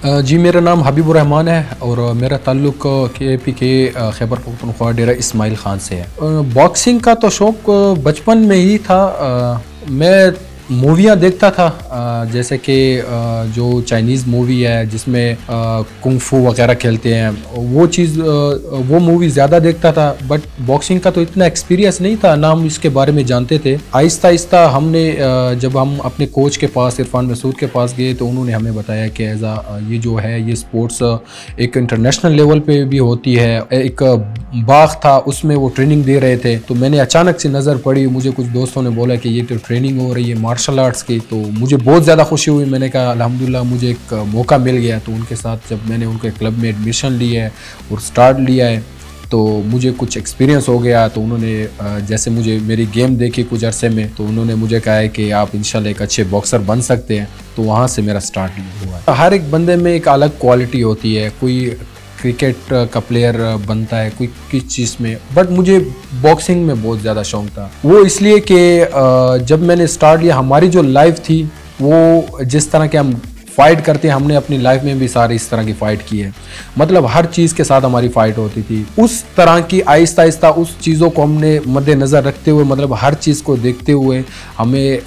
जी, मेरा नाम हबीबुर रहमान है और मेरा ताल्लुक़ KPK खैबर पख्तूनख्वा डेरा इस्माइल ख़ान से है। बॉक्सिंग का तो शौक़ बचपन में ही था। मैं मूवियाँ देखता था, जैसे कि जो चाइनीज़ मूवी है जिसमें कुंग फू वगैरह खेलते हैं, वो मूवी ज़्यादा देखता था। बट बॉक्सिंग का तो इतना एक्सपीरियंस नहीं था, ना हम इसके बारे में जानते थे। आहिस्ता आहिस्ता हमने जब हम अपने कोच के पास इरफान मसूद के पास गए तो उन्होंने हमें बताया कि ये जो है ये स्पोर्ट्स एक इंटरनेशनल लेवल पे भी होती है। एक बाग था, उसमें वो ट्रेनिंग दे रहे थे, तो मैंने अचानक से नज़र पड़ी, मुझे कुछ दोस्तों ने बोला कि ये तो ट्रेनिंग हो रही है मार्शल आर्ट्स की। तो मुझे बहुत ज़्यादा खुशी हुई। मैंने कहा अल्हम्दुलिल्लाह मुझे एक मौका मिल गया। तो उनके साथ जब मैंने उनके क्लब में एडमिशन लिया है और स्टार्ट लिया है तो मुझे कुछ एक्सपीरियंस हो गया। तो उन्होंने जैसे मुझे मेरी गेम देखी कुछ अरसे में, तो उन्होंने मुझे कहा है कि आप इंशाल्लाह एक अच्छे बॉक्सर बन सकते हैं। तो वहाँ से मेरा स्टार्ट हुआ। हर एक बंदे में एक अलग क्वालिटी होती है, कोई क्रिकेट का प्लेयर बनता है, कोई किस चीज़ में, बट मुझे बॉक्सिंग में बहुत ज़्यादा शौक़ था। वो इसलिए कि जब मैंने स्टार्ट लिया, हमारी जो लाइफ थी वो जिस तरह के हम फ़ाइट करते हैं, हमने अपनी लाइफ में भी सारे इस तरह की फ़ाइट की है। मतलब हर चीज़ के साथ हमारी फ़ाइट होती थी। उस तरह की आहिस्ता आहिस्ता उस चीज़ों को हमने मद्देनज़र रखते हुए, मतलब हर चीज़ को देखते हुए, हमें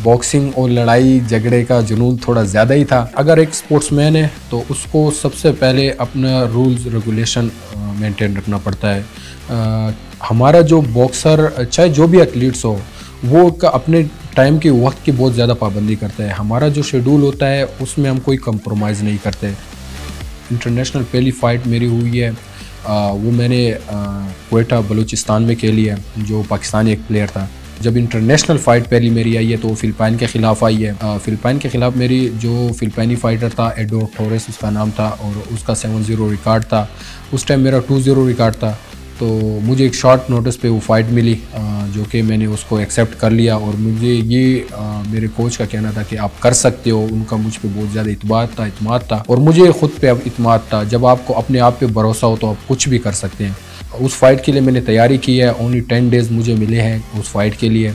बॉक्सिंग और लड़ाई झगड़े का जुनून थोड़ा ज़्यादा ही था। अगर एक स्पोर्ट्समैन है तो उसको सबसे पहले अपना रूल्स रेगुलेशन मेंटेन रखना पड़ता है। हमारा जो बॉक्सर, चाहे जो भी एथलीट्स हो, वो अपने टाइम की वक्त की बहुत ज़्यादा पाबंदी करता है। हमारा जो शेड्यूल होता है उसमें हम कोई कंप्रोमाइज़ नहीं करते। इंटरनेशनल पहली फ़ाइट मेरी हुई है, वो मैंने क्वेटा बलूचिस्तान में खेली है, जो पाकिस्तानी एक प्लेयर था। जब इंटरनेशनल फ़ाइट पहली मेरी आई है तो फ़िलिपाइन के ख़िलाफ़ आई है। फ़िलिपाइन के ख़िलाफ़ मेरी जो फ़िलिपाइनी फ़ाइटर था एडो टोरेस उसका नाम था और उसका 7-0 रिकॉर्ड था। उस टाइम मेरा 2-0 रिकॉर्ड था। तो मुझे एक शॉर्ट नोटिस पे वो फ़ाइट मिली, जो कि मैंने उसको एक्सेप्ट कर लिया। और मुझे ये मेरे कोच का कहना था कि आप कर सकते हो। उनका मुझ पे बहुत ज़्यादा इत्माद था और मुझे ख़ुद पे अब इत्माद था। जब आपको अपने आप पे भरोसा हो तो आप कुछ भी कर सकते हैं। उस फ़ाइट के लिए मैंने तैयारी की है। ओनली 10 डेज़ मुझे मिले हैं उस फ़ाइट के लिए।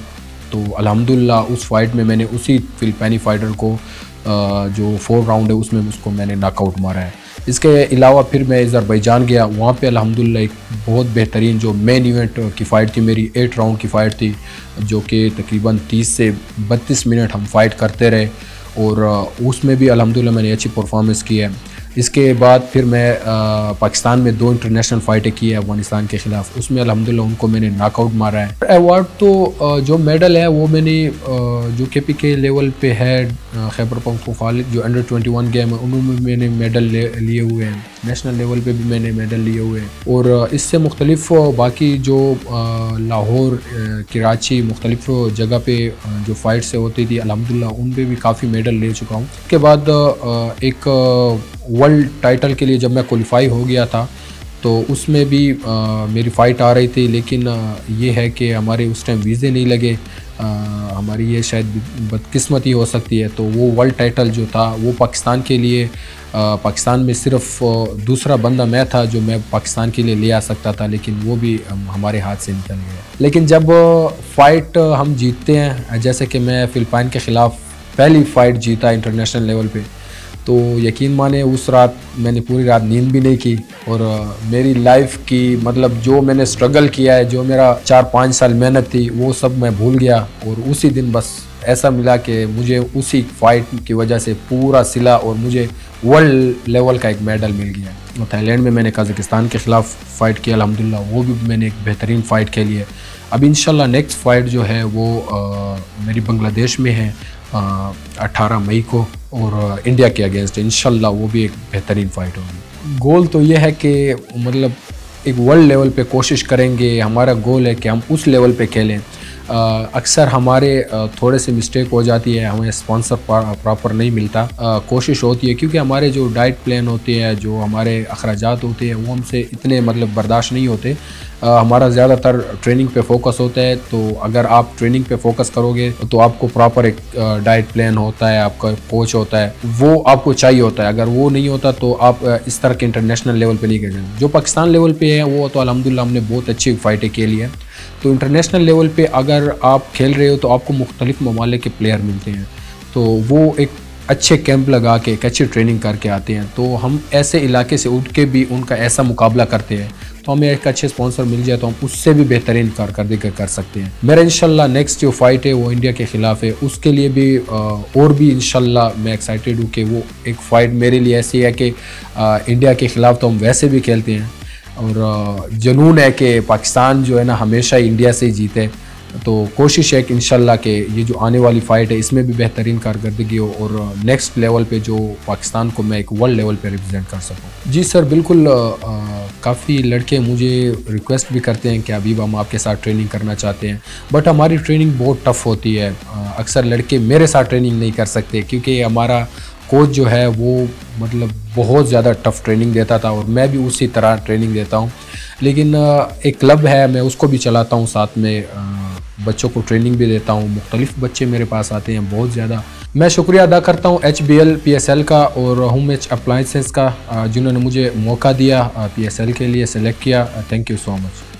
तो अल्हम्दुलिल्लाह उस फ़ाइट में मैंने उसी फ़िलिपाइनी फ़ाइटर को जो 4 राउंड है उसमें उसको मैंने नॉकआउट मारा है। इसके अलावा फिर मैं अज़रबैजान गया, वहाँ पे अल्हम्दुलिल्लाह एक बहुत बेहतरीन जो मेन इवेंट की फ़ाइट थी मेरी, 8 राउंड की फ़ाइट थी, जो कि तकरीबन 30 से 32 मिनट हम फ़ाइट करते रहे और उसमें भी अल्हम्दुलिल्लाह मैंने अच्छी परफॉर्मेंस की है। इसके बाद फिर मैं पाकिस्तान में 2 इंटरनेशनल फ़ाइटें की है अफ़गानिस्तान के ख़िलाफ़, उसमें अल्हम्दुलिल्लाह उनको मैंने नॉकआउट मारा है। अवार्ड तो जो मेडल है वो मैंने जो KPK लेवल पे है, खैबर पख्तूनख्वा जो अंडर 21 गेम है उनमें मैंने मेडल लिए हुए हैं। नेशनल लेवल पे भी मैंने मेडल लिए हुए हैं। और इससे मुख्तलिफ बाकी जो लाहौर, कराची, मुख्तलिफ जगह पे जो फ़ाइट से होती थी अल्हम्दुलिल्लाह उन पर भी काफ़ी मेडल ले चुका हूँ। उसके बाद एक वर्ल्ड टाइटल के लिए जब मैं क्वालिफाई हो गया था तो उसमें भी मेरी फ़ाइट आ रही थी, लेकिन ये है कि हमारे उस टाइम वीज़े नहीं लगे। हमारी ये शायद बदकिस्मती हो सकती है। तो वो वर्ल्ड टाइटल जो था वो पाकिस्तान के लिए, पाकिस्तान में सिर्फ दूसरा बंदा मैं था जो मैं पाकिस्तान के लिए ले आ सकता था, लेकिन वो भी हमारे हाथ से निकल गया। लेकिन जब फ़ाइट हम जीतते हैं, जैसे कि मैं फ़िलिपाइन के ख़िलाफ़ पहली फ़ाइट जीता इंटरनेशनल लेवल पे, तो यकीन माने उस रात मैंने पूरी रात नींद भी नहीं की। और मेरी लाइफ की मतलब जो मैंने स्ट्रगल किया है, जो मेरा 4-5 साल मेहनत थी, वो सब मैं भूल गया। और उसी दिन बस ऐसा मिला कि मुझे उसी फाइट की वजह से पूरा सिला और मुझे वर्ल्ड लेवल का एक मेडल मिल गया। और थाईलैंड में मैंने कज़ाकिस्तान के ख़िलाफ़ फ़ाइट किया अल्हम्दुलिल्लाह, वो भी मैंने एक बेहतरीन फ़ाइट खेली है। अब इंशाल्लाह नेक्स्ट फ़ाइट जो है वो मेरी बांग्लादेश में है 18 मई को और इंडिया के अगेंस्ट इंशाल्लाह वो भी एक बेहतरीन फ़ाइट होगी। गोल तो ये है कि मतलब एक वर्ल्ड लेवल पे कोशिश करेंगे। हमारा गोल है कि हम उस लेवल पे खेलें। अक्सर हमारे थोड़े से मिस्टेक हो जाती है, हमें स्पॉन्सर प्रॉपर नहीं मिलता। कोशिश होती है क्योंकि हमारे जो डाइट प्लान होते हैं, जो हमारे अखराजात होते हैं, वो हमसे इतने मतलब बर्दाश्त नहीं होते। हमारा ज़्यादातर ट्रेनिंग पे फोकस होता है। तो अगर आप ट्रेनिंग पे फोकस करोगे तो आपको प्रॉपर एक डाइट प्लान होता है, आपका कोच होता है, वो आपको चाहिए होता है। अगर वो नहीं होता तो आप इस तरह के इंटरनेशनल लेवल पे नहीं खेल सकते। जो पाकिस्तान लेवल पे है वो तो अल्हम्दुलिल्लाह हमने बहुत अच्छी फ़ाइटें खेली है। तो इंटरनेशनल लेवल पे अगर आप खेल रहे हो तो आपको मुख्तलिफ ममालिक के प्लेयर मिलते हैं। तो वो एक अच्छे कैंप लगा के एक अच्छी ट्रेनिंग करके आते हैं, तो हम ऐसे इलाके से उठ के भी उनका ऐसा मुकाबला करते हैं, तो हमें एक अच्छे स्पॉन्सर मिल जाए तो हम उससे भी बेहतरीन कारकर्दगी कर सकते हैं। मेरा इंशाल्लाह नेक्स्ट जो फाइट है वो इंडिया के ख़िलाफ़ है, उसके लिए भी और भी इंशाल्लाह मैं एक्साइटेड हूँ कि वो एक फ़ाइट मेरे लिए ऐसी है कि इंडिया के ख़िलाफ़ तो हम वैसे भी खेलते हैं और जुनून है कि पाकिस्तान जो है ना हमेशा ही इंडिया से ही जीते। तो कोशिश है कि इंशाल्लाह कि ये जो आने वाली फ़ाइट है इसमें भी बेहतरीन कारकर्दगी हो और नेक्स्ट लेवल पे जो पाकिस्तान को मैं एक वर्ल्ड लेवल पे रिप्रेजेंट कर सकूं। जी सर, बिल्कुल। काफ़ी लड़के मुझे रिक्वेस्ट भी करते हैं कि अभी हम आपके साथ ट्रेनिंग करना चाहते हैं, बट हमारी ट्रेनिंग बहुत टफ़ होती है। अक्सर लड़के मेरे साथ ट्रेनिंग नहीं कर सकते क्योंकि हमारा कोच जो है वो मतलब बहुत ज़्यादा टफ़ ट्रेनिंग देता था और मैं भी उसी तरह ट्रेनिंग देता हूँ। लेकिन एक क्लब है, मैं उसको भी चलाता हूँ, साथ में बच्चों को ट्रेनिंग भी देता हूँ। मुख्तलिफ बच्चे मेरे पास आते हैं बहुत ज़्यादा। मैं शुक्रिया अदा करता हूँ HBL PSL का और होम एच अप्लायंसेस का, जिन्होंने मुझे मौका दिया PSL के लिए सेलेक्ट किया। Thank you so much.